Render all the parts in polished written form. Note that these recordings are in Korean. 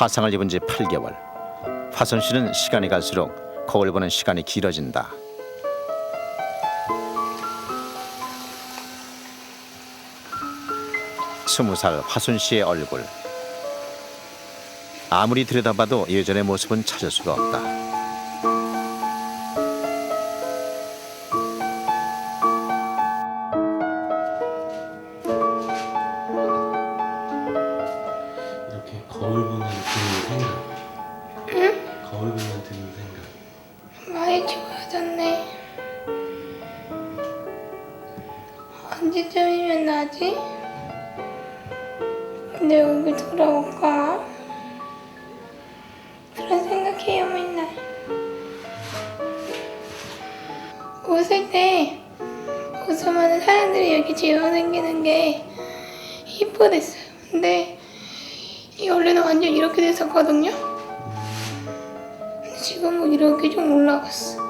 화상을 입은 지 8개월. 화선 씨는 시간이 갈수록 거울 보는 시간이 길어진다. 스무 살 화순 씨의 얼굴. 아무리 들여다봐도 예전의 모습은 찾을 수가 없다. 이렇게 거울 보면 드는 생각. 응? 거울 보면 드는 생각. 많이 좋아졌네. 언제쯤이면 나지? 내 얼굴 돌아올까? 그런 생각해요 맨날. 웃을 때 웃으면 사람들이 이렇게 지어 생기는 게 이뻐졌어요. 근데 이 원래는 완전 이렇게 됐었거든요. 근데 지금은 이렇게 좀 올라갔어.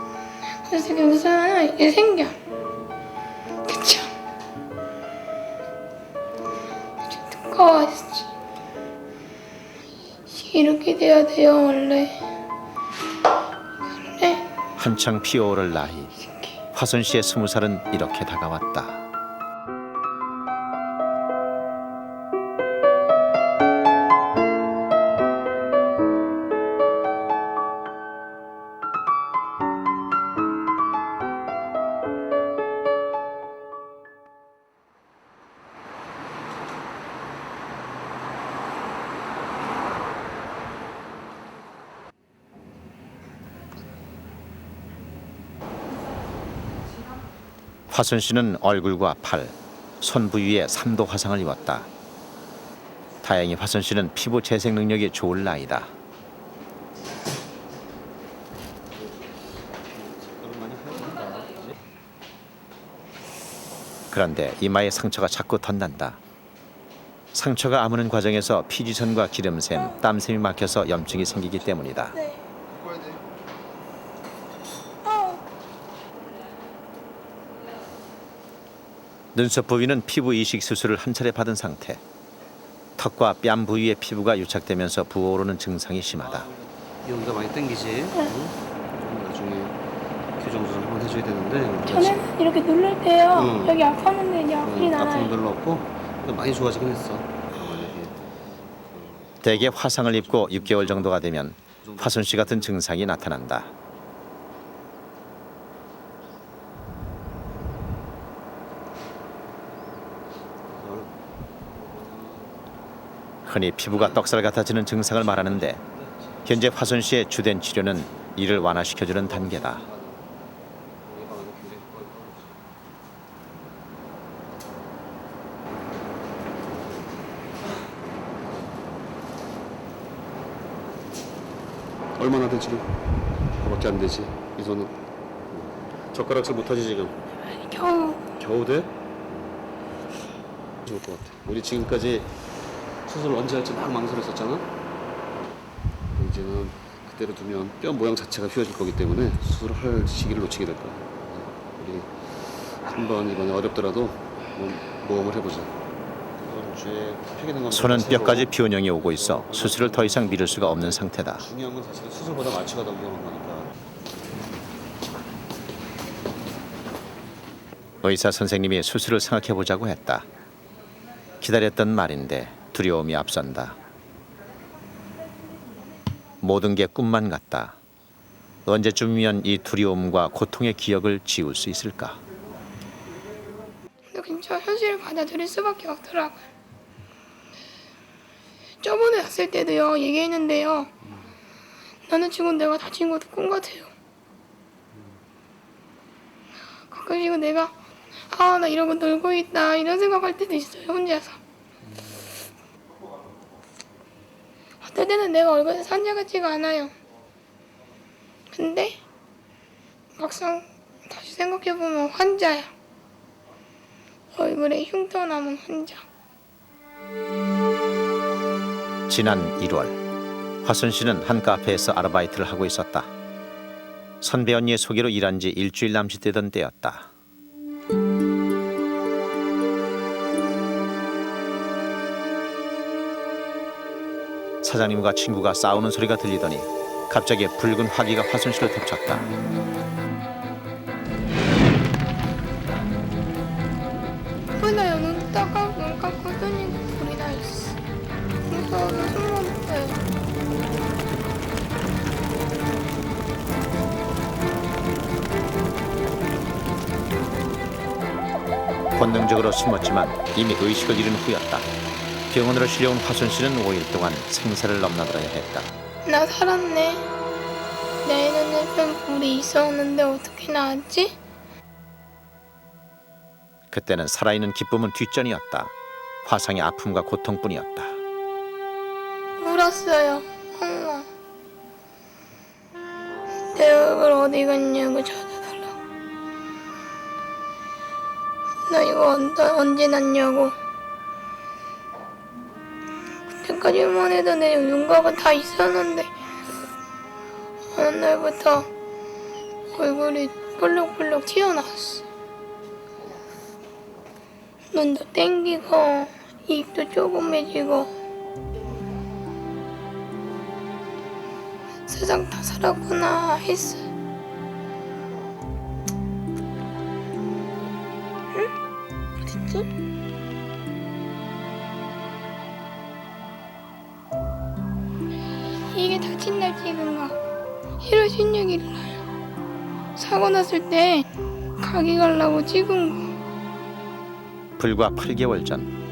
그래서 이렇게 웃으면 이게 생겨. 그쵸? 좀 두꺼워졌지. 이렇게 돼야 돼요 원래. 원래 한창 피어오를 나이. 화순 씨의 20살은 이렇게 다가왔다. 화순 씨는 얼굴과 팔, 손 부위에 3도 화상을 입었다. 다행히 화순 씨는 피부 재생 능력이 좋을 나이다. 그런데 이마에 상처가 자꾸 덧난다. 상처가 아무는 과정에서 피지선과 기름샘, 땀샘이 막혀서 염증이 생기기 때문이다. 네. 눈썹 부위는 피부 이식 수술을 한 차례 받은 상태. 턱과 뺨 부위의 피부가 유착되면서 부어오르는 증상이 심하다. 여기가 많이 땡기지? 응? 나중에 교정 좀 한번 해줘야 되는데. 저는 이렇게 누를 때요. 응. 여기 아팠는데 이제 아프진 아픔 않아요. 별로 없고 많이 좋아지긴 했어. 대개 화상을 입고 6개월 정도가 되면 화순 씨 같은 증상이 나타난다. 흔히 피부가 떡살 같아지는 증상을 말하는데 현재 화순 씨의 주된 치료는 이를 완화시켜주는 단계다. 얼마나 돼 지금? 그밖에 안 되지. 이 손은 젓가락질 못하지 지금. 겨우 겨우 돼? 좋을 것 같아. 우리 지금까지 수술 언제 할지 막 망설였었잖아. 이제는 그대로 두면 뼈 모양 자체가 휘어질 거기 때문에 수술을 할 시기를 놓치게 될 거야. 우리 한번 이번에 어렵더라도 모험을 해보자. 이번 주에 폐기능 손은 뼈까지 비원형이 오고 있어 수술을 더 이상 미룰 수가 없는 상태다. 중요한 건 사실 수술보다 마취가 더 위험한 거니까. 의사 선생님이 수술을 생각해보자고 했다. 기다렸던 말인데 두려움이 앞선다. 모든 게 꿈만 같다. 언제쯤이면 이 두려움과 고통의 기억을 지울 수 있을까? 근데 진짜 현실을 받아들일 수밖에 없더라고요. 저번에 왔을 때도요 얘기했는데요. 나는 지금 내가 다친 것도 꿈 같아요. 가끔씩은 내가 나 이러고 놀고 있다 이런 생각할 때도 있어요 혼자서. 어떨 때는 내가 얼굴에 산자 같지가 않아요. 근데 막상 다시 생각해보면 환자야. 얼굴에 흉터 남은 환자. 지난 1월 화순 씨는 한 카페에서 아르바이트를 하고 있었다. 선배 언니의 소개로 일한 지 일주일 남짓 되던 때였다. 사장님과 친구가 싸우는 소리가 들리더니 갑자기 붉은 화기가 화순 씨를 덮쳤다. 몰라요. 눈 감고 뜨니까 불이 나 있어. 무서워서 숨 못 쉬어요. 본능적으로 숨었지만 이미 의식을 잃은 후였다. 병원으로 실려온 화순 씨는 5일 동안 생사를 넘나들어야 했다. 나 살았네. 내 눈에는 불이 있었는데 어떻게 나왔지? 그때는 살아있는 기쁨은 뒷전이었다. 화상의 아픔과 고통뿐이었다. 울었어요. 엄마. 내 얼굴 어디 갔냐고 찾아달라고. 나 이거 언제 났냐고. 그때까지만 해도 내 윤곽은 다 있었는데 어느 날부터 얼굴이 볼록볼록 튀어나왔어. 눈도 땡기고 입도 조그매지고. 세상 다 살았구나 했어. 응? 어딨지? 이게 다친 날 찍은 거. 1월 16일 날 사고 났을 때 가게 가려고 찍은 거. 불과 8개월 전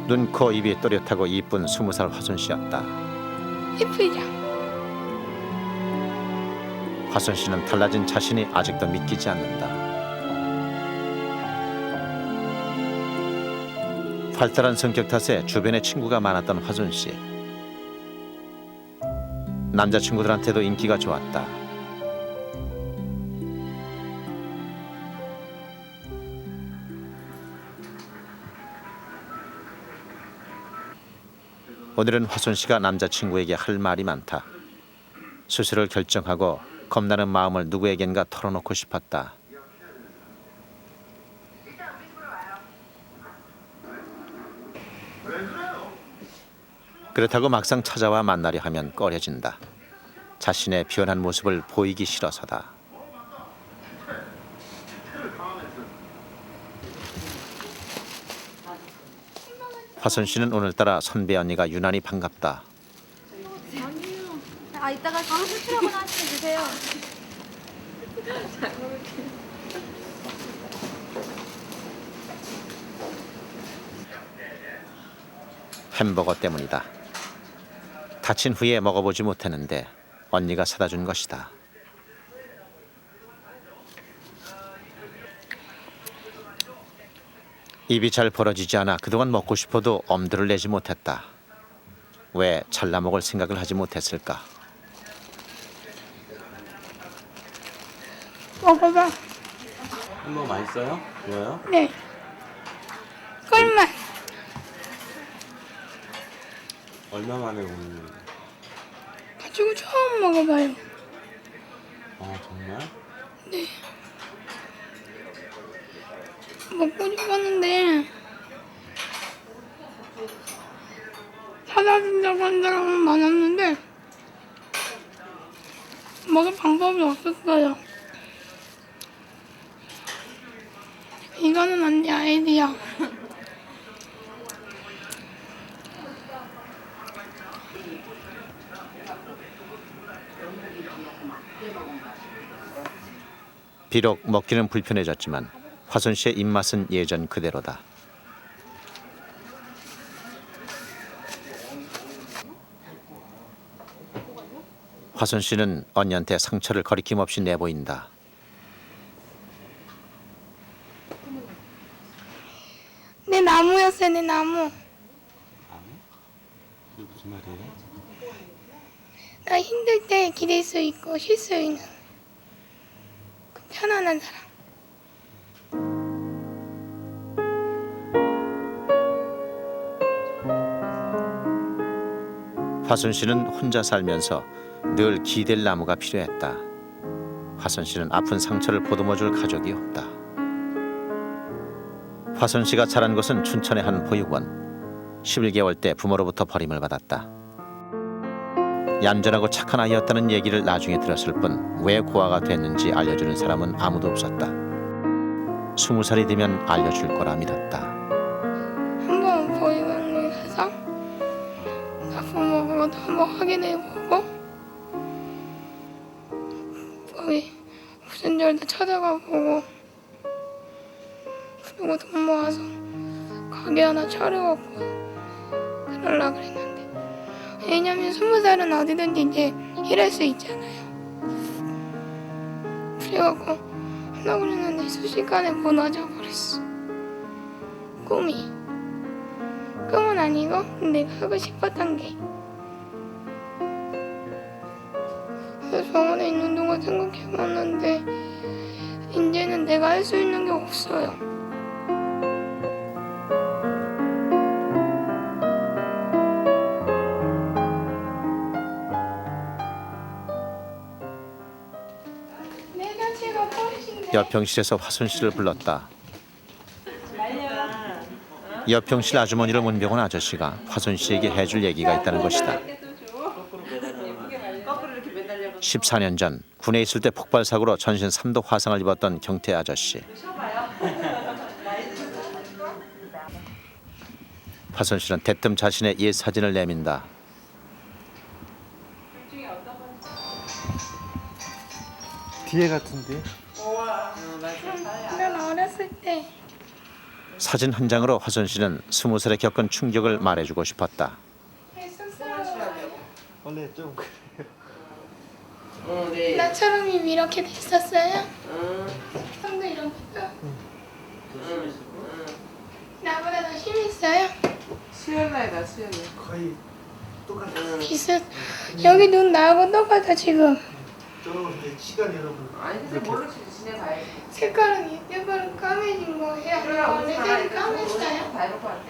눈, 코, 입이 또렷하고 이쁜 20살 화순 씨였다. 예쁘죠? 화순 씨는 달라진 자신이 아직도 믿기지 않는다. 활달한 성격 탓에 주변에 친구가 많았던 화순 씨. 남자친구들한테도 인기가 좋았다. 오늘은 화순 씨가 남자친구에게 할 말이 많다. 수술을 결정하고 겁나는 마음을 누구에겐가 털어놓고 싶었다. 그렇다고 막상 찾아와 만나려 하면 꺼려진다. 자신의 변한 모습을 보이기 싫어서다. 화순 씨는 오늘따라 선배 언니가 유난히 반갑다. 아, 이따가 수술하고 나시면 주세요. 햄버거 때문이다. 다친 후에 먹어보지 못했는데 언니가 사다 준 것이다. 입이 잘 벌어지지 않아 그동안 먹고 싶어도 엄두를 내지 못했다. 왜 잘라 먹을 생각을 하지 못했을까? 먹어봐. 햄버거 맛있어요? 좋아요? 네. 꿀맛. 얼마 만에 오는 거예요? 가지고 처음 먹어봐요. 아 정말? 먹고 싶었는데 사다 준다고 한 사람은 많았는데 먹을 방법이 없었어요. 이거는 언니 아이디어. 비록 먹기는 불편해졌지만 화순 씨의 입맛은 예전 그대로다. 화순 씨는 언니한테 상처를 거리낌 없이 내보인다. 내 나무였어요, 내 나무. 이게 무슨 말이에요? 나 힘들 때 기댈 수 있고 쉴 수 있는 그 편안한 사람. 화순 씨는 혼자 살면서 늘 기댈 나무가 필요했다. 화순 씨는 아픈 상처를 보듬어줄 가족이 없다. 화순 씨가 자란 곳은 춘천의 한 보육원. 11개월 때 부모로부터 버림을 받았다. 얌전하고 착한 아이였다는 얘기를 나중에 들었을 뿐 왜 고아가 됐는지 알려주는 사람은 아무도 없었다. 20살이 되면 알려줄 거라 믿었다. 한번 보육원에 가서 부모 그것도 한번 확인해보고 거기 구순절도 찾아가보고 그리고 돈 모아서 가게 하나 차려갖고 그러려고 그랬는데 왜냐면 20살은 어디든지 이제 일할 수 있잖아요. 그래갖고 하려고 그랬는데 순식간에 무너져 버렸어. 꿈은 아니고 내가 하고 싶었던 게. 그래서 병원에 있는 동안 생각해봤는데 이제는 내가 할 수 있는 게 없어요. 내 자체가 훨씬 여평실에서 화순 씨를 불렀다. 여평실 아주머니를 문병원 아저씨가 화순 씨에게 해줄 얘기가 있다는 것이다. 14년 전 군에 있을 때 폭발사고로 전신 3도 화상을 입었던 경태 아저씨. 화순 씨는 대뜸 자신의 옛 사진을 내민다. 뒤에 같은데. 난 어렸을 때 사진 한 장으로 화순 씨는 20살에 겪은 충격을 말해주고 싶었다. 했었어요. 원래 좀 나처럼 이렇게 됐었어요? 형도 이런 거죠? 나보다 더 심했어요? 수연아이다 수연아. 거의 똑같은. 비슷. 여기 눈 나하고 똑같아 지금. 저런데 시간 여러분. 아니 근데 뭘로 지내봐야지. 색깔은 색깔은 까매진 거예요. 내 색이 까맸어요. 다 해볼 것 같아.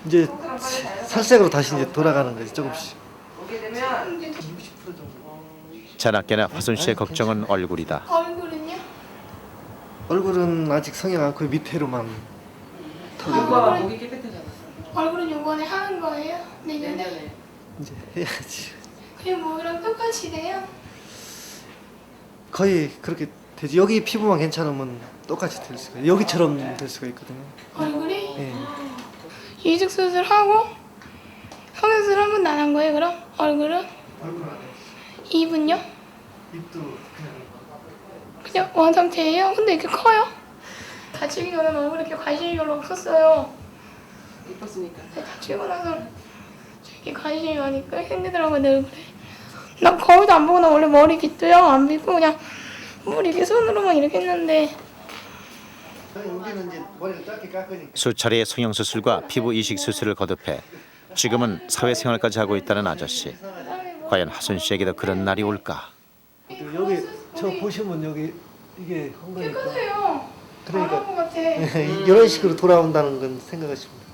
이제 살색으로 다시 이제 돌아가는 거지 조금씩. 오게 되면 60% 정도. 자나깨나 화순 씨의 걱정은 얼굴이다. 얼굴은요? 얼굴은 아직 성형 않고 밑에로만 턱이 오빠가 목이 깨끗하잖아. 얼굴은 이번에 하는 거예요? 내년에? 내년에. 이제 해야지. 그냥 뭐랑 똑같이 돼요? 거의 그렇게 되지. 여기 피부만 괜찮으면 똑같이 될 수가. 여기처럼 될 수가 있거든요. 얼굴이? 예. 이식 수술하고 성형수술 한 번도 안 한 거예요 그럼? 얼굴은? 얼굴 안 해. 입은요? 입도 그냥 원상태예요? 근데 이렇게 커요? 다치기 전에는 얼굴에 이렇게 관심이 별로 없었어요. 이뻤으니까. 근데 다치고 나서 이렇게 관심이 많으니까 힘들더라고요 내 얼굴에. 나 거울도 안 보고 나 원래 머리 빗도요 안 빗고 그냥 머리 이렇게 손으로만 이렇게 했는데 여기는 이제 머리를 짧게 깎으니까. 수차례의 성형수술과 피부 이식 수술을 거듭해 지금은 사회생활까지 하고 있다는 아저씨. 과연 화순 씨에게도 그런 날이 올까? 여기 저 보시면 여기 이게 한 거니까. 깨끗해요. 그러니까. 안한 것 같아. 이런 식으로 돌아온다는 건 생각하시면 돼요.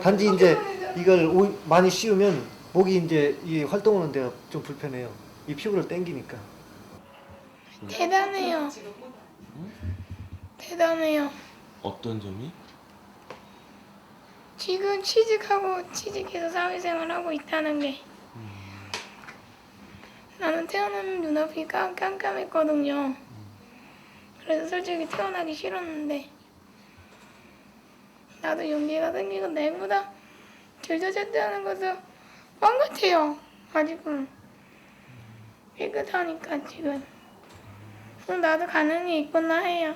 단지 이제 이걸 많이 씌우면 목이 이제 이 활동하는 데가 좀 불편해요. 이 피부를 당기니까. 대단해요. 대단해요. 어떤 점이? 지금 취직해서 사회생활 하고 있다는 게. 나는 태어나면 눈앞이 깜깜했거든요. 그래서 솔직히 태어나기 싫었는데 나도 용기가 생기고 내보다 들저제대하는 것도 뻥 같아요. 아직은 깨끗하니까 지금 나도 가능이 있구나 해요.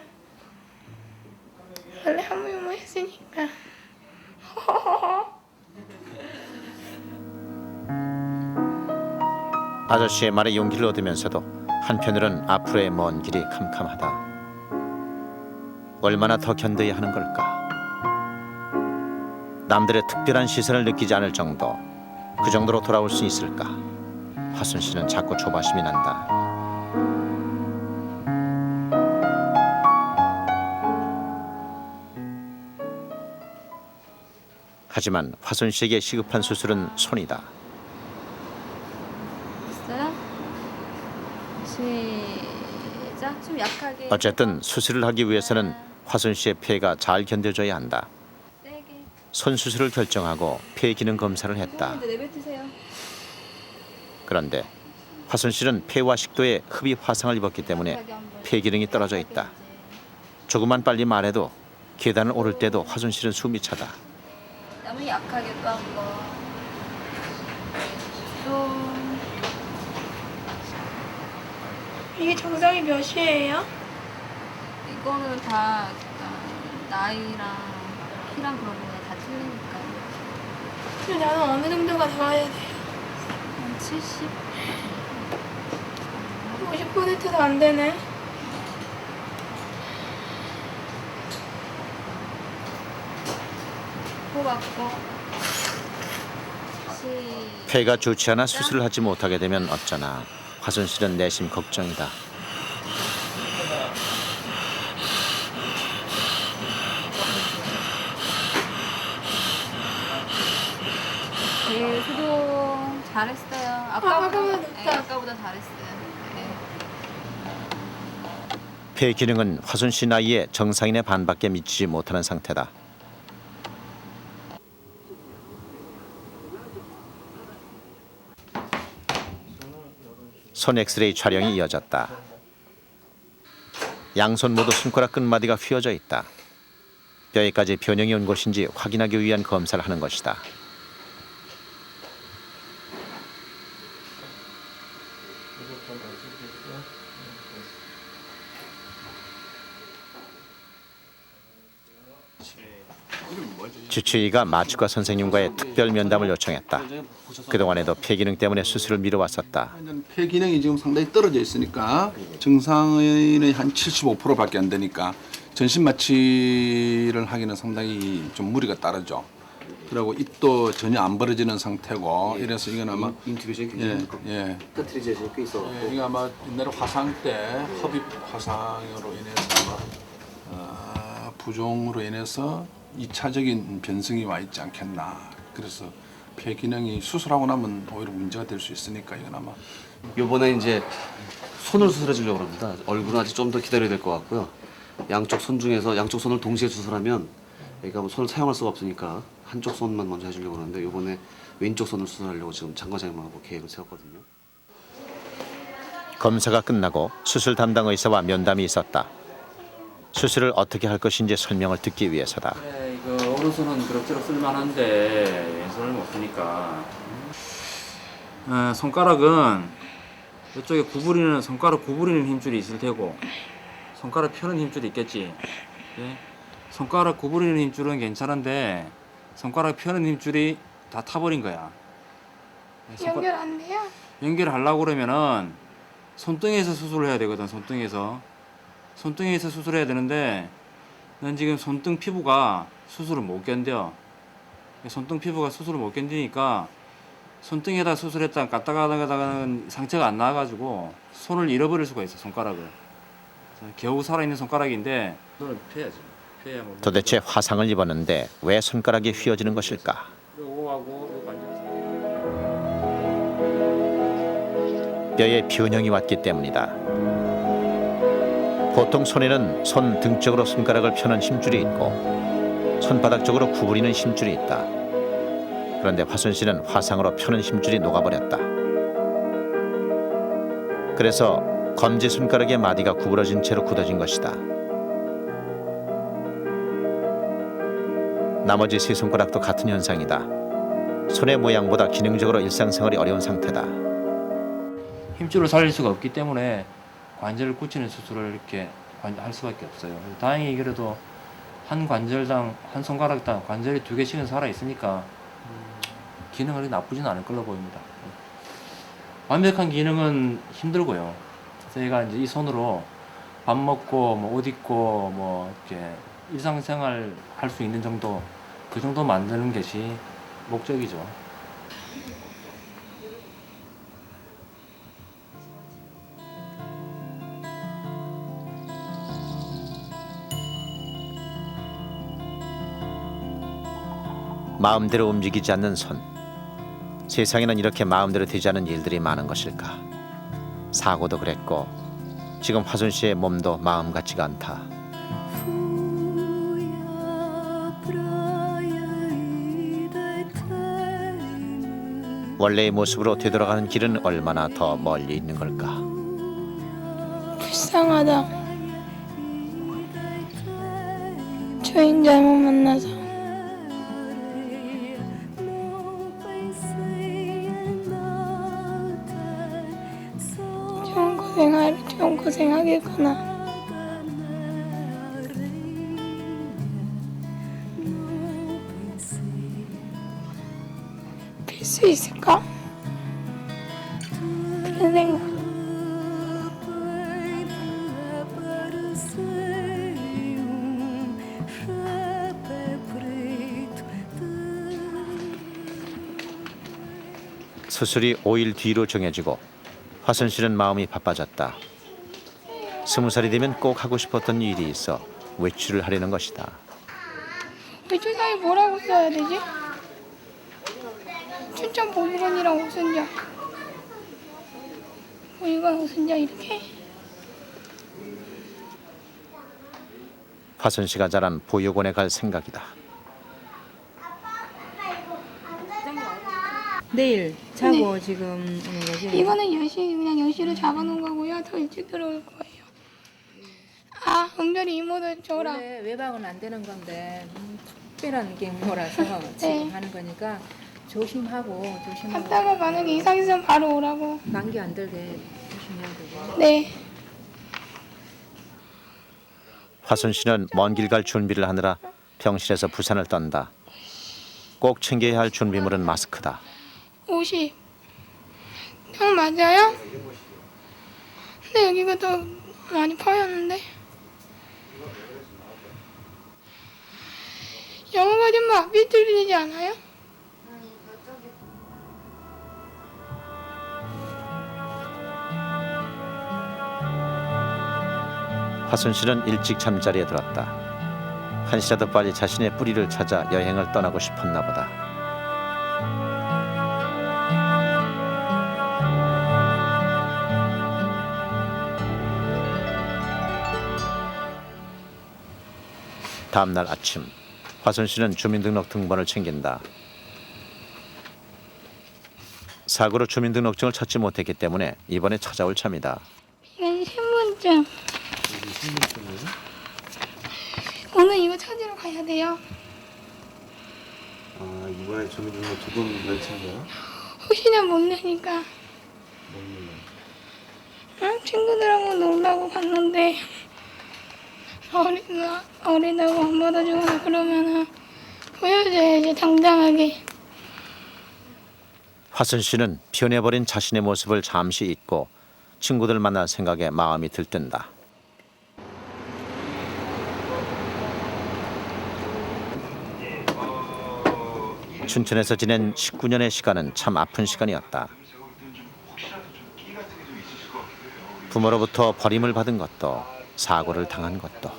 원래 한무유무 했으니까. 아저씨의 말에 용기를 얻으면서도 한편으론 앞으로의 먼 길이 캄캄하다. 얼마나 더 견뎌야 하는 걸까? 남들의 특별한 시선을 느끼지 않을 정도, 그 정도로 돌아올 수 있을까? 화순 씨는 자꾸 조바심이 난다. 하지만 화순 씨에게 시급한 수술은 손이다. 됐어요? 시작. 좀 약하게. 어쨌든 수술을 하기 위해서는 화순 씨의 폐가 잘 견뎌져야 한다. 세게. 손 수술을 결정하고 폐 기능 검사를 했다. 이제 내뱉으세요. 그런데 화순 씨는 폐와 식도에 흡입 화상을 입었기 때문에 폐 기능이 떨어져 있다. 조금만 빨리 말해도 계단을 오를 때도 화순 씨는 숨이 차다. 너무 약하게 또 한번 좀 이게 정상이 몇이에요? 이거는 다 나이랑 키랑 그런 거가 다 틀리니까 근데 나는 어느 정도가 좋아야 돼요? 한 70? 50%도 안 되네. 코 받고 폐가 좋지 않아 수술을 하지 못하게 되면 어쩌나. 화순 씨는 내심 걱정이다. 네, 수동 잘했어요. 아까보다 네, 아까보다 잘했어요. 네. 폐 기능은 화순 씨 나이에 정상인의 반밖에 미치지 못하는 상태다. 손 엑스레이 촬영이 이어졌다. 양손 모두 손가락 끝마디가 휘어져 있다. 뼈에까지 변형이 온 것인지 확인하기 위한 검사를 하는 것이다. 주치의가 마취과 선생님과의 특별 면담을 요청했다. 그동안에도 폐기능 때문에 수술을 미뤄왔었다. 폐 기능이 지금 상당히 떨어져 있으니까 정상인의 한 75%밖에 안 되니까 전신 마취를 하기는 상당히 좀 무리가 따르죠. 그리고 입도 전혀 안 벌어지는 상태고 이래서 이건 아마 인투비션이 굉장히 예. 터트리제이 꽤 있어. 이거 아마 옛날에 화상 때 흡입 화상으로 인해서 아마 부종으로 인해서 2차적인 변성이 와 있지 않겠나. 그래서 폐 기능이 수술하고 나면 오히려 문제가 될 수 있으니까 이건 아마 요번에 이제 손을 수술해 주려고 합니다. 얼굴은 아직 좀 더 기다려야 될 것 같고요. 양쪽 손 중에서 양쪽 손을 동시에 수술하면 애가 뭐 손을 사용할 수가 없으니까 한쪽 손만 먼저 해주려고 하는데 요번에 왼쪽 손을 수술하려고 지금 장과장님하고 계획을 세웠거든요. 검사가 끝나고 수술 담당 의사와 면담이 있었다. 수술을 어떻게 할 것인지 설명을 듣기 위해서다. 네, 이거 오른손은 그럭저럭 쓸만한데 왼손을 못 쓰니까 손가락은 이쪽에 손가락 구부리는 힘줄이 있을 테고 손가락 펴는 힘줄이 있겠지. 예? 손가락 구부리는 힘줄은 괜찮은데 손가락 펴는 힘줄이 다 타버린 거야. 연결 안 돼요? 연결하려고 그러면은 손등에서 수술을 해야 되거든. 손등에서 수술해야 되는데 난 지금 손등 피부가 수술을 못 견뎌. 손등 피부가 수술을 못 견디니까 손등에다 수술했다가 까딱까딱하다가는 상처가 안 나와가지고 손을 잃어버릴 수가 있어. 손가락을. 겨우 살아있는 손가락인데 손을 펴야지. 펴야 뭐 도대체 화상을 입었는데 왜 손가락이 휘어지는 것일까? 요거하고 요거 완전 뼈에 변형이 왔기 때문이다. 보통 손에는 손 등 쪽으로 손가락을 펴는 힘줄이 있고 손바닥 쪽으로 구부리는 힘줄이 있다. 그런데 화순 씨는 화상으로 펴는 힘줄이 녹아버렸다. 그래서 검지 손가락의 마디가 구부러진 채로 굳어진 것이다. 나머지 세 손가락도 같은 현상이다. 손의 모양보다 기능적으로 일상생활이 어려운 상태다. 힘줄을 살릴 수가 없기 때문에 관절을 굳히는 수술을 이렇게 할 수밖에 없어요. 다행히 그래도 한 관절당 한 손가락당 관절이 2개씩은 살아 있으니까 기능이 나쁘진 않을 걸로 보입니다. 완벽한 기능은 힘들고요. 저희가 이제 이 손으로 밥 먹고 뭐 옷 입고 뭐 이렇게 일상생활 할 수 있는 정도 그 정도 만드는 것이 목적이죠. 마음대로 움직이지 않는 손. 세상에는 이렇게 마음대로 되지 않는 일들이 많은 것일까? 사고도 그랬고 지금 화순 씨의 몸도 마음 같지가 않다. 원래의 모습으로 되돌아가는 길은 얼마나 더 멀리 있는 걸까? 불쌍하다. 주인 잘못 만나서. 좀 고생하겠구나. 빌 수 있을까? 그런 생각. 수술이 5일 뒤로 정해지고 화순 씨는 마음이 바빠졌다. 20살이 되면 꼭 하고 싶었던 일이 있어 외출을 하려는 것이다. 외출사에 뭐라고 써야 되지? 춘천 보육원이랑 오순자. 보육원 오순자 이렇게? 화순 씨가 자란 보육원에 갈 생각이다. 내일 자고 지금 여기 이거는 10시 그냥 10시로 잡아놓은 거고요. 더 일찍 들어올 거예요. 아, 은별이 이모도 줘라. 원래 외박은 안 되는 건데 특별한 게 뭐라서 지금 하는 거니까 조심하고 갔다가 만약에 이상 있으면 바로 오라고. 감기 안 들게 조심해야 되고. 네. 화순 씨는 먼 길 갈 준비를 하느라 병실에서 부산을 떤다. 꼭 챙겨야 할 준비물은 마스크다. 50. 형 맞아요? 근데 여기가 더 많이 파였는데. 영어가 좀 막 삐뚤리지 않아요? 화순 씨는 일찍 잠자리에 들었다. 한시라도 빨리 자신의 뿌리를 찾아 여행을 떠나고 싶었나 보다. 다음 날 아침, 화순 씨는 주민등록 등본을 챙긴다. 사고로 주민등록증을 찾지 못했기 때문에 이번에 찾아올 참이다. 이건 신분증. 오늘 이거 찾으러 가야 돼요. 아, 이번에 주민등록 두분 몇 차인가요? 혹시나 모르니까. 응? 친구들하고 놀라고 갔는데 어리다고 안 받아주거나 그러면은 보여줘야지 당당하게. 화순 씨는 변해버린 자신의 모습을 잠시 잊고 친구들 만날 생각에 마음이 들뜬다. 춘천에서 지낸 19년의 시간은 참 아픈 시간이었다. 부모로부터 버림을 받은 것도 사고를 당한 것도.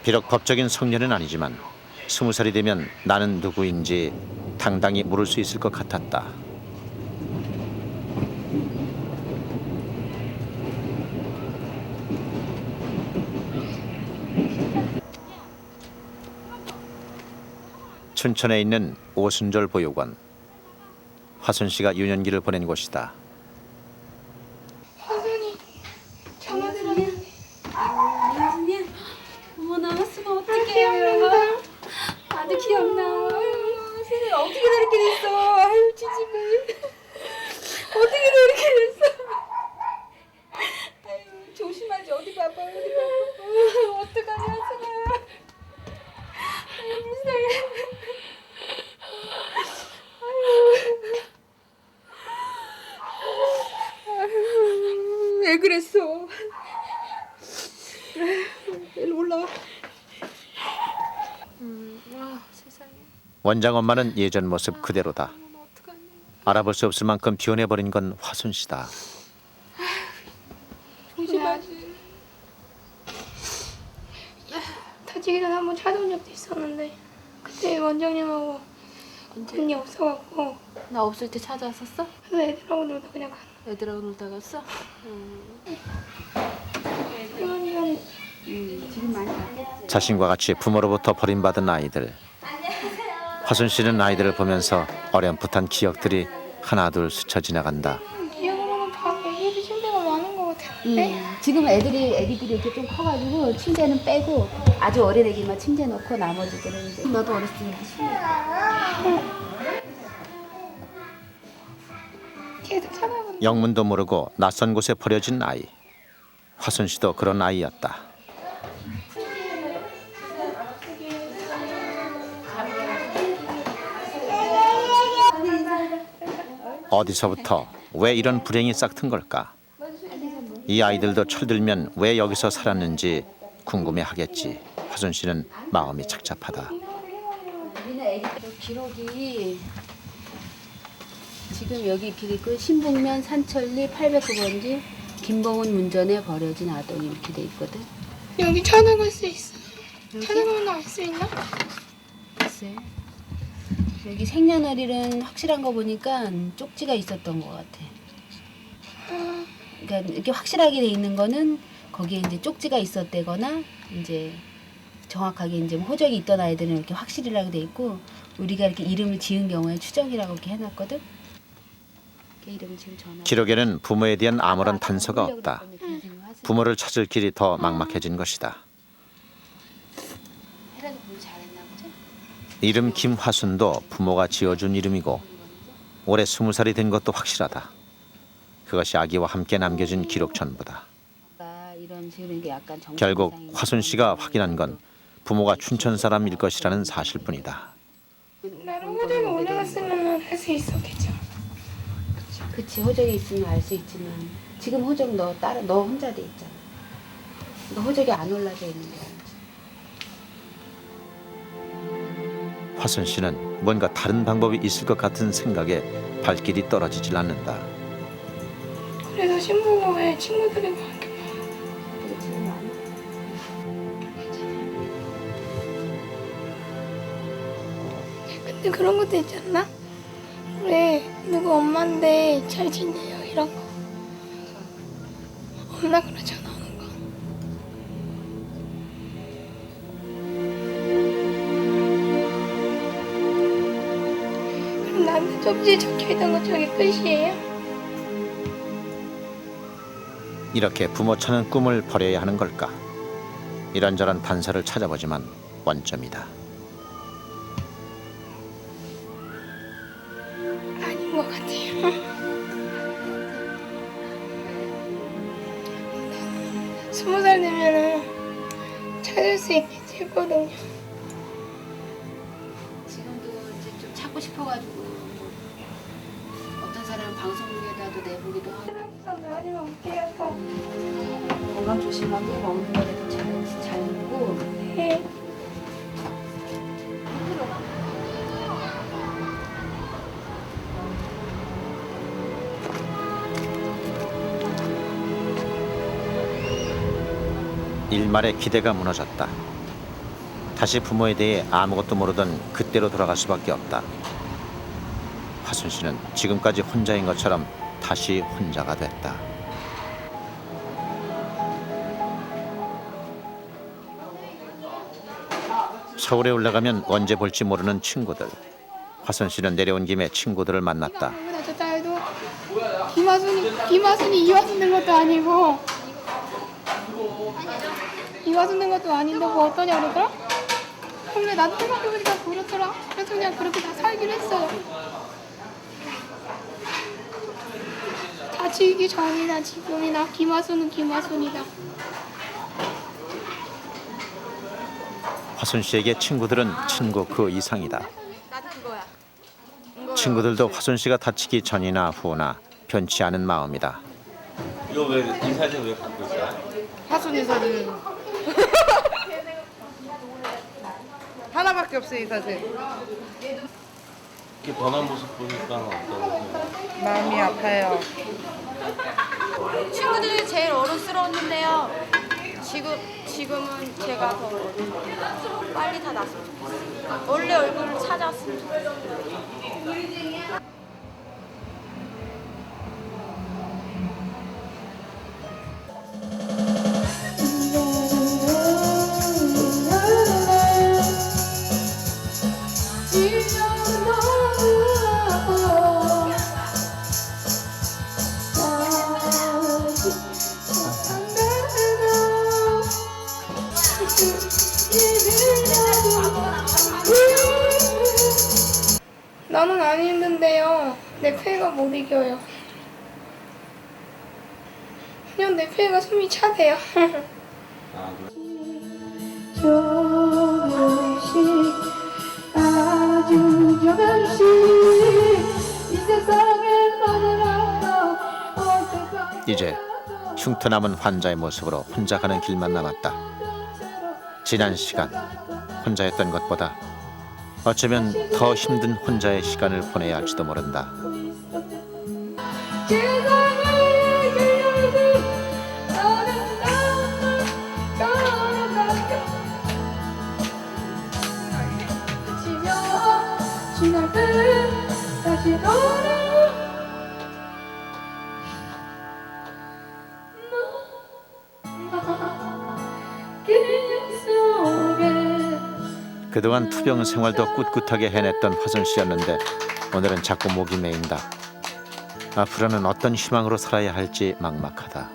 비록 법적인 성년은 아니지만 20살이 되면 나는 누구인지 당당히 물을 수 있을 것 같았다. 춘천에 있는 오순절 보육원. 화순 씨가 유년기를 보낸 곳이다. 화순이 전화 드렸는데. 예수님, 어머 나왔으면 어떡해요? 아주 기억나. 세상에 어떻게 저렇게 됐어? 아유 찌집을 어떻게 저렇게 됐어? 아유 조심하지 어디 봐봐 어디 봐. 어떡하냐 세상에. 아유 불쌍해. 아유 왜 그랬어? 일로 올라와. 와 세상에. 원장 엄마는 예전 모습 그대로다. 어떡하냐. 알아볼 수 없을 만큼 변해버린 건 화순 씨다. 조심하지. 다치기 전에 한번 찾아온 적도 있었는데 그때 원장님하고 언니 없어갖고 나 없을 때 찾아왔었어? 그래서 애들하고 놀다 그냥 가. 애들하고 놀다 갔어? 지금 많이 바뀌었지. 자신과 같이 부모로부터 버림받은 아이들. 화순 씨는 아이들을 보면서 어렴풋한 기억들이 하나둘 스쳐 지나간다. 기억으로는 다 애기들 침대가 많은 것 같은데. 지금 애기들이 이렇게 좀 커가지고 침대는 빼고 아주 어린애기만 침대 놓고 나머지들은 이제 너도 어렸을 때 계속 찾아본다. 영문도 모르고 낯선 곳에 버려진 아이. 화순 씨도 그런 아이였다. 어디서부터 왜 이런 불행이 싹튼 걸까? 이 아이들도 철들면 왜 여기서 살았는지 궁금해하겠지. 화순 씨는 마음이 착잡하다. 기록이 지금 여기 비리고 신북면 산천리 809번지 김봉은 문전에 버려진 아동 이렇게 돼 있거든. 여기 찾아갈 수 있어. 찾아보면 알 수 있나? 글쎄. 여기 생년월일은 확실한 거 보니까 쪽지가 있었던 것 같아. 그러니까 이렇게 확실하게 돼 있는 거는 거기에 이제 쪽지가 있었대거나 이제 정확하게 이제 호적이 있던 아이들은 이렇게 확실이라고 돼 있고 우리가 이렇게 이름을 지은 경우에 추정이라고 이렇게 해놨거든. 이름을 지금 전화. 기록에는 부모에 대한 아무런 단서가 없다. 부모를 찾을 길이 더 막막해진 것이다. 해라도 공부 잘했나 보지? 이름 김화순도 부모가 지어준 이름이고 올해 20살이 된 것도 확실하다. 그것이 아기와 함께 남겨진 기록 전부다. 이런 지금 이게 약간 정신 결국 이상이 화순 씨가 확인한 건 부모가 춘천 사람일 것이라는 사실뿐이다. 나랑 호적이 올라갔으면 할 수 있었겠죠. 그치 호적이 있으면 알 수 있지만 지금 호적 너 혼자 돼 있잖아. 너 호적이 안 올라져 있는 거야. 화순 씨는 뭔가 다른 방법이 있을 것 같은 생각에 발길이 떨어지질 않는다. 그래서 신부고에 친구들이랑 함께 그게 지금 안 근데 그런 것도 있지 않나? 왜 누구 엄마인데 잘 지내요 이런 거 없나 그러잖아. 하는 거. 그럼 나한테 쪽지에 적혀있던 거 저게 끝이에요? 이렇게 부모 찾는 꿈을 버려야 하는 걸까? 이런저런 단서를 찾아보지만 원점이다. 아닌 것 같아요. 20살 되면은 찾을 수 있겠지 했거든요. 지금도 이제 좀 찾고 싶어가지고 어떤 사람은 방송국에다도 내보기도 하고. 하지만 어때요? 건강 조심하고 먹는 거라도 잘 먹고. 네. 일말의 기대가 무너졌다. 다시 부모에 대해 아무것도 모르던 그때로 돌아갈 수밖에 없다. 화순 씨는 지금까지 혼자인 것처럼 다시 혼자가 됐다. 서울에 올라가면 언제 볼지 모르는 친구들. 화순 씨는 내려온 김에 친구들을 만났다. 저 딸도 김하순이 이화순 된 것도 아니고 이화순 된 것도 아닌데 뭐 어떠냐 그러더라? 근데 나도 생각해보니까 그렇더라. 그래서 그냥 그렇게 다 살기로 했어요. 다치기 전이나 지금이나 김하순은 김하순이다. 화순 씨에게 친구들은 친구 그 이상이다. 나도 그거야. 친구들도 화순 씨가 다치기 전이나 후나 변치 않은 마음이다. 이거 왜 이 사진 왜 갖고 있어요? 하순이 사진 하나밖에 없어요 이 사진. 이렇게 변한 모습 보니까 어떠세요? 마음이 아파요. 친구들이 제일 어른스러웠는데요. 지금은 제가 더 빨리 다 났으면 좋겠어요. 원래 얼굴을 찾았으면 좋겠어요. 지금 내 폐가 못 이겨요. 그냥 내 폐가 숨이 차대요. 조금씩 아주 조금씩 이 세상에 너무나 이제 흉터 남은 환자의 모습으로 혼자 가는 길만 남았다. 지난 시간 혼자였던 것보다 어쩌면 더 힘든 혼자의 시간을 보내야 할지도 모른다. 세상을 길들이 아름다운 지겨워 지날 때 다시 돌아 그동안 투병 생활도 꿋꿋하게 해냈던 화순 씨였는데 오늘은 자꾸 목이 메인다. 앞으로는 어떤 희망으로 살아야 할지 막막하다.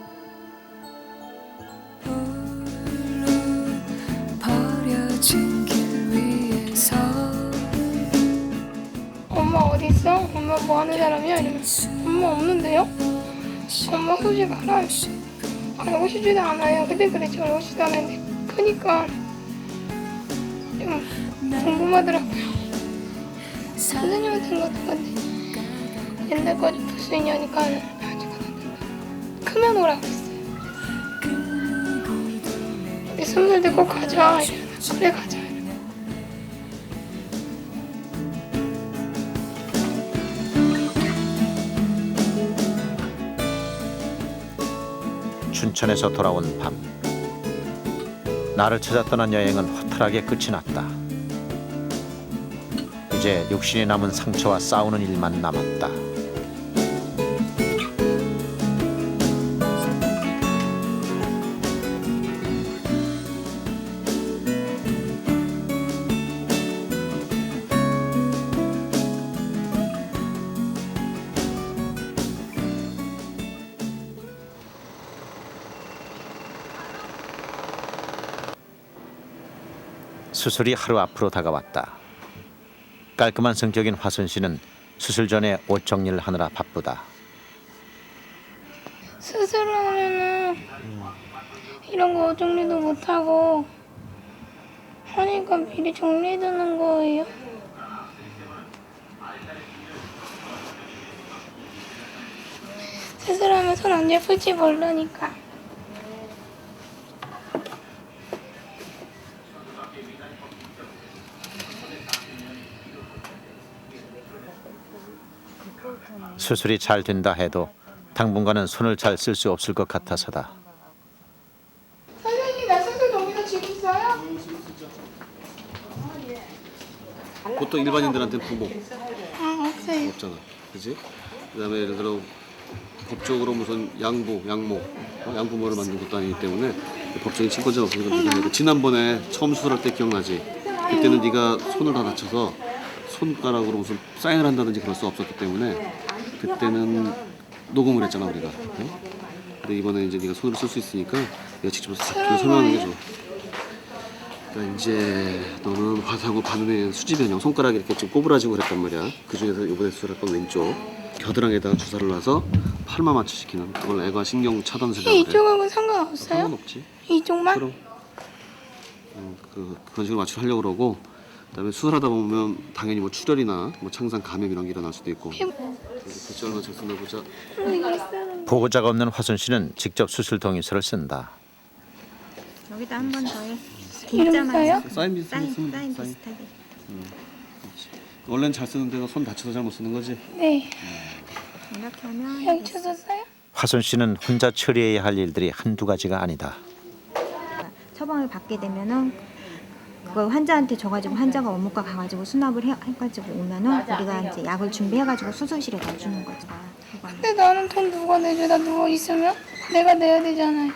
엄마 어디 있어? 엄마 뭐 하는 사람이야? 이러면 엄마 없는데요? 엄마 호시 가라. 아니 오시지도 않아요. 그때 그랬지 오시도 않았는데 그니까 좀 궁금하더라고요. 선생님한테 같은 건데 옛날까지 볼 수 있냐니까 아직 안 한다. 크면 오라고 했어요. 우리 20살 때 꼭 가자. 이러면 그래 가자. 춘천에서 돌아온 밤. 나를 찾아 떠난 여행은 허탈하게 끝이 났다. 이제 육신이 남은 상처와 싸우는 일만 남았다. 수술이 하루 앞으로 다가왔다. 깔끔한 성격인 화순 씨는 수술 전에 옷 정리를 하느라 바쁘다. 수술을 하면은 이런 거 정리도 못하고 하니까 미리 정리해두는 거예요. 수술하면 손 안 예쁠지 모르니까. 수술이 잘 된다 해도 당분간은 손을 잘 쓸 수 없을 것 같아서다. 선생님, 나 수술 저기서 지금 있어요? 보통 일반인들한테 부모 없어요. 없잖아, 그렇지? 그다음에 예를 들어 법적으로 무슨 양부모를 만든 것도 아니기 때문에 법적인 친권자가 없으니까 불가능해. 지난번에 처음 수술할 때 기억나지? 그때는 네가 손을 다 다쳐서 손가락으로 무슨 사인을 한다든지 그럴 수 없었기 때문에 그때는 녹음을 했잖아 우리가. 어? 근데 이번에 이제 네가 손으로 쓸 수 있으니까 내가 직접 설명하는 게 좋아. 그러니까 이제 너는 화사하고 바늘에 수지 변형 손가락이 이렇게 좀 꼬부라지고 그랬단 말이야. 그 중에서 이번에 수술할 건 왼쪽 겨드랑이에다가 주사를 놔서 팔만 마취시키는 그걸 애가 신경 차단술이라고 그래. 이쪽하고 상관없어요? 상관없지. 이쪽만? 그럼 그런 식으로 마취를 하려고 그러고 그다음에 수술하다 보면 당연히 뭐 출혈이나 뭐 창상 감염 이런 게 일어날 수도 있고. 대체 얼마 잘 쓰나 보자. 보호자가 없는 화순 씨는 직접 수술 동의서를 쓴다. 여기다 한 번 더 해. 이름 써요? 사인 비슷하게 쓰면 돼. 사인 사인. 비슷하게. 원래는 잘 쓰는데 너 손 다쳐서 잘못 쓰는 거지? 네. 이렇게 하면 여기 주셨어요? 화순 씨는 혼자 처리해야 할 일들이 한두 가지가 아니다. 처방을 받게 되면은 그걸 환자한테 줘가지고 환자가 원무과 가가지고 수납을 해가지고 오면은 우리가 이제 약을 준비해가지고 수술실에 넣어주는 거죠. 근데 나는 돈 누가 내줘? 나 누워 있으면? 내가 내야 되잖아요.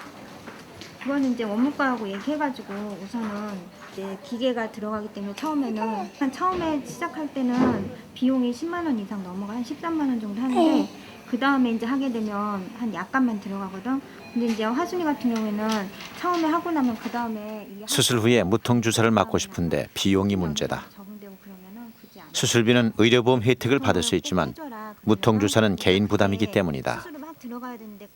그거는 이제 원무과하고 얘기해가지고 우선은 이제 기계가 들어가기 때문에 처음에 시작할 때는 비용이 10만 원 이상 넘어가 한 13만 원 정도 하는데 그 다음에 이제 하게 되면 한 약간만 들어가거든. 근데 이제 화순이 같은 경우에는 처음에 하고 나면 그 다음에 수술 후에 무통 주사를 맞고 싶은데 비용이 문제다. 적응되고 그러면은 굳이 안 수술비는 의료보험 혜택을 받을 수 있지만 무통주사는 개인 부담이기 때문이다. 수술을 막 들어가야 되는데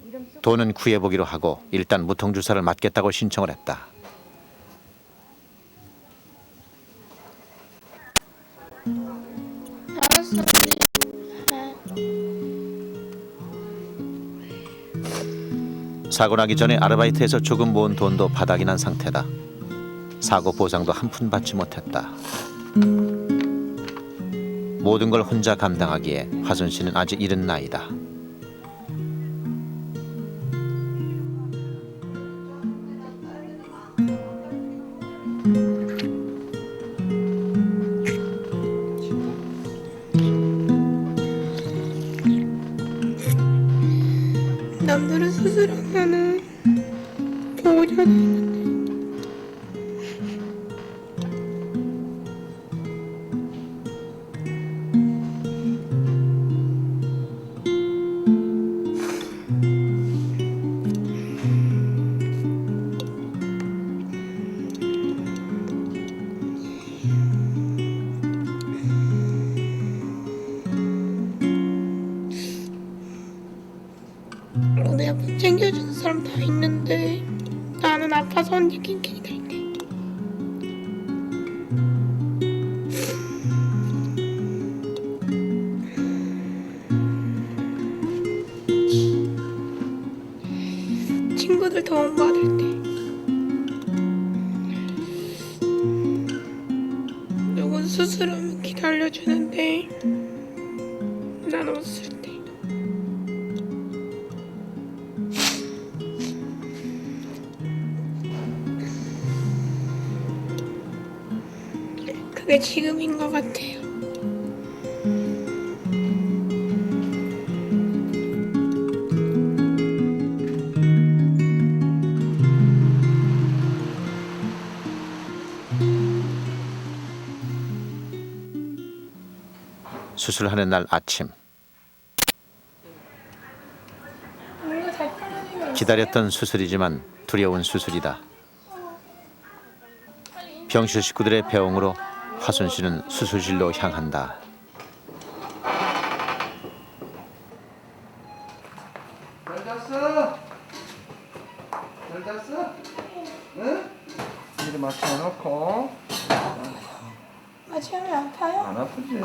이름 써. 돈은 구해보기로 하고 일단 무통주사를 맞겠다고 신청을 했다. 알았어. 사고 나기 전에 아르바이트에서 조금 모은 돈도 바닥이 난 상태다. 사고 보상도 한 푼 받지 못했다. 모든 걸 혼자 감당하기에 화순 씨는 아직 이른 나이다. 남들은 수술하면은 보호자도 있는데 우리 아빠 챙겨주는 사람 다 있는데 나는 아파서 혼자 낑낑이 댈 때. 친구들 도움 받을 때. 누군 수술하면 기다려주는데 난 웃을 때. 그게 지금인 것 같아요. 수술하는 날 아침 뭔가 잘 떨어지면 기다렸던 수술이지만 두려운 수술이다. 병실 식구들의 배웅으로 화순 씨는 수술실로 향한다. 잘 잤어? 잘 잤어? 응? 이리 맞춰놓고. 마취하면 아파요? 안 아프지?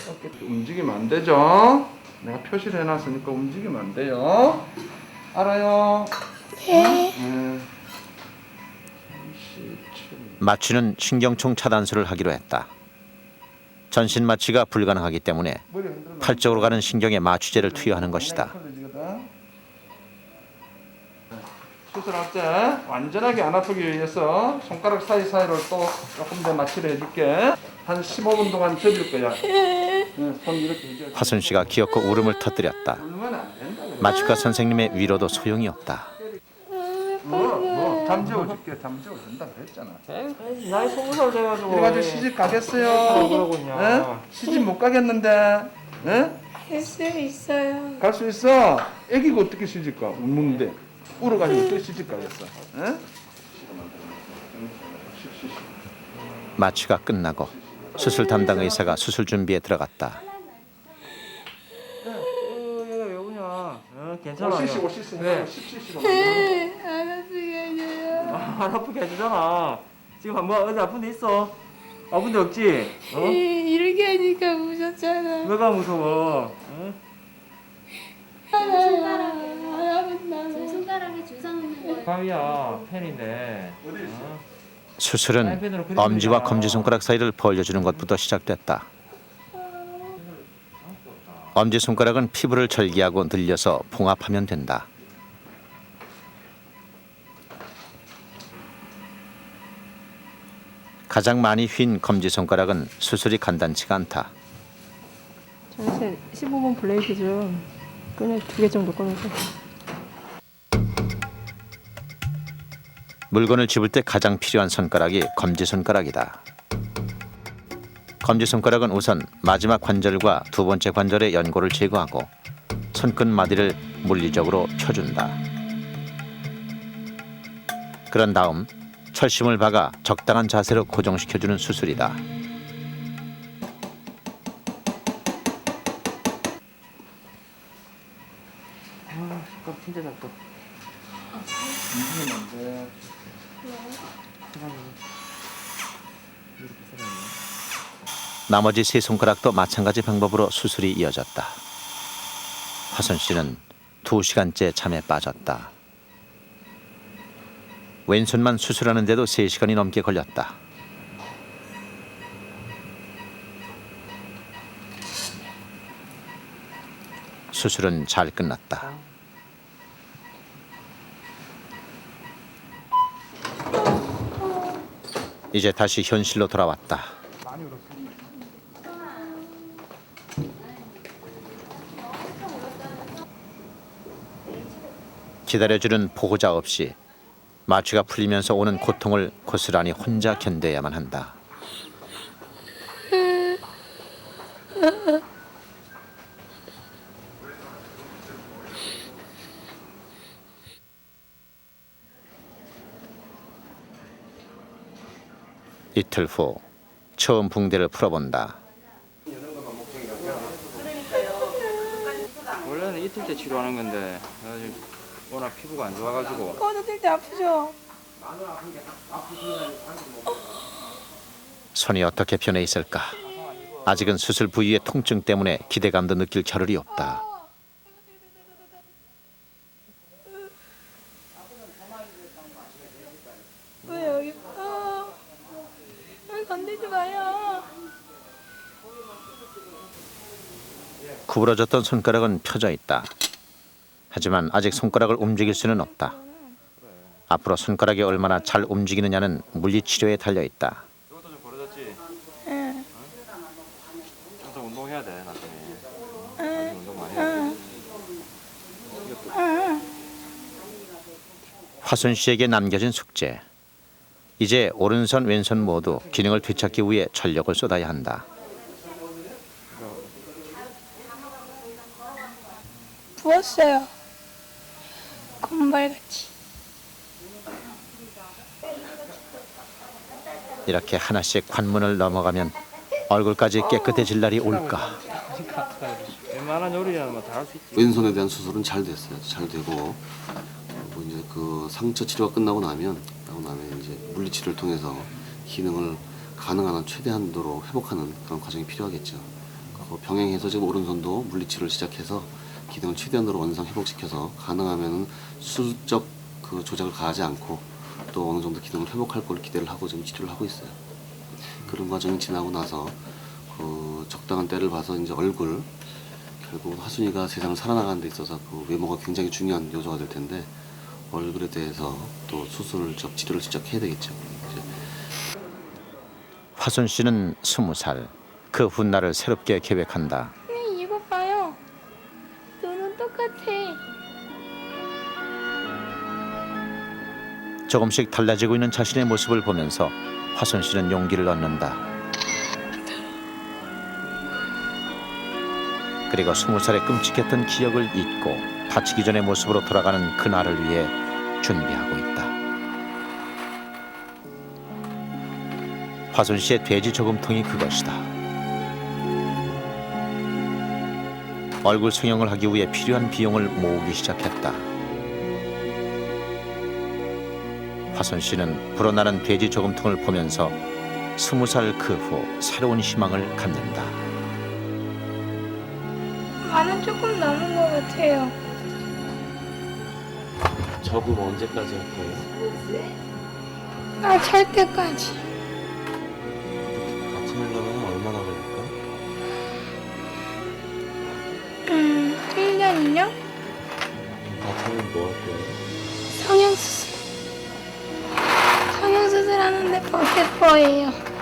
어깨 움직이면 안 되죠? 내가 표시를 해놨으니까 움직이면 안 돼요. 알아요? 네. 네. 마취는 신경총 차단술을 하기로 했다. 전신 마취가 불가능하기 때문에 팔 쪽으로 가는 신경에 마취제를 투여하는 것이다. 수술할 때 완전하게 안 아프기 위해서 손가락 사이사이를 또 조금 더 마취를 해줄게. 한 15분 동안 접을 거야. 손 이렇게 해줘. 화순 씨가 기어코 울음을 터뜨렸다. 울면 안 된다. 그래. 마취과 선생님의 위로도 소용이 없다. 잠재워줄게. 잠재워준다 그랬잖아. 나이 20살 돼가지고. 그래가지고 시집 가겠어요? 그러고 있냐. 응? 시집 못 가겠는데? 응? 할 수 있어요. 갈 수 있어? 애기가 어떻게 시집 가? 울는데. 울어가지고 어떻게 시집 가겠어? 응? 마취가 끝나고 수술 담당 의사가 수술 준비에 들어갔다. 얘가 왜 우냐? 괜찮아. 50cc 네. 10cc 안 아프게 해줘요. 안 아프게 해주잖아. 지금 뭐 어디 아픈 데 있어? 아픈 데 없지? 이렇게 하니까 무섭잖아. 왜가 무서워? 응? 손가락에 주사 놓는 거예요. 가위야 펜인데. 수술은 엄지와 검지손가락 사이를 벌려주는 것부터 시작됐다. 엄지손가락은 피부를 절개하고 늘려서 봉합하면 된다. 가장 많이 휜 검지손가락은 수술이 간단치가 않다. 전체 15번 블레이드 중 끈을 2개 정도 꺼내고. 물건을 집을 때 가장 필요한 손가락이 검지손가락이다. 검지손가락은 우선 마지막 관절과 두 번째 관절의 연골을 제거하고 손끝 마디를 물리적으로 펴준다. 그런 다음 철심을 박아 적당한 자세로 고정시켜주는 수술이다. 나머지 세 손가락도 마찬가지 방법으로 수술이 이어졌다. 화순 씨는 2시간째 잠에 빠졌다. 왼손만 수술하는데도 3시간이 넘게 걸렸다. 수술은 잘 끝났다. 이제 다시 현실로 돌아왔다. 기다려주는 보호자 없이 마취가 풀리면서 오는 고통을 고스란히 혼자 견뎌야만 한다. 이틀 후 처음 붕대를 풀어본다. 원래는 이틀째 치료하는 건데 워낙 피부가 안 좋아가지고. 꺼졌을 때 아프죠? 손이 어떻게 변해 있을까? 아직은 수술 부위의 통증 때문에 기대감도 느낄 겨를이 없다. 왜 여기 건들지 마요. 구부러졌던 손가락은 펴져 있다. 하지만 아직 손가락을 움직일 수는 없다. 앞으로 손가락이 얼마나 잘 움직이느냐는 물리치료에 달려있다. 이것도 좀 벌어졌지? 응. 항상 운동해야 돼 나중에. 응. 운동 많이 해야 돼. 응. 화순 씨에게 남겨진 숙제. 이제 오른손 왼손 모두 기능을 되찾기 위해 전력을 쏟아야 한다. 부었어요. 건발같이. 이렇게 하나씩 관문을 넘어가면 얼굴까지 깨끗해질 날이 올까. 웬만한 요리는 뭐 다 할 수 있지. 왼손에 대한 수술은 잘 됐어요. 잘 되고 그리고 이제 그 상처 치료가 끝나고 나면 이제 물리치료를 통해서 기능을 가능한 한 최대한도로 회복하는 그런 과정이 필요하겠죠. 그거 병행해서 지금 오른손도 물리치료를 시작해서 기능을 최대한도로 원상 회복시켜서 가능하면 수적 그 조작을 가하지 않고 또 어느 정도 기능을 회복할 걸 기대를 하고 지금 치료를 하고 있어요. 그런 과정이 지나고 나서 그 적당한 때를 봐서 이제 얼굴 결국 화순이가 세상을 살아나가는 데 있어서 그 외모가 굉장히 중요한 요소가 될 텐데 얼굴에 대해서 또 수술적 치료를 시작해야 되겠죠. 이제. 화순 씨는 20살. 그 훗날을 새롭게 계획한다. 네, 이거 봐요. 눈은 똑같아. 조금씩 달라지고 있는 자신의 모습을 보면서 화순 씨는 용기를 얻는다. 그리고 20살의 끔찍했던 기억을 잊고 다치기 전의 모습으로 돌아가는 그날을 위해 준비하고 있다. 화순 씨의 돼지 저금통이 그것이다. 얼굴 성형을 하기 위해 필요한 비용을 모으기 시작했다. 화순 씨는 불어나는 돼지 저금통을 보면서 20살 그 후 새로운 희망을 갖는다. 반은 조금 남은 것 같아요. 저금 언제까지 할 거예요? 나 잘 때까지. 다 참으려면 얼마나 걸릴까? 1년, 2년? 다 참으면 뭐 할 거예요? 성형수술. 성형수술 하는데 버틸 거예요.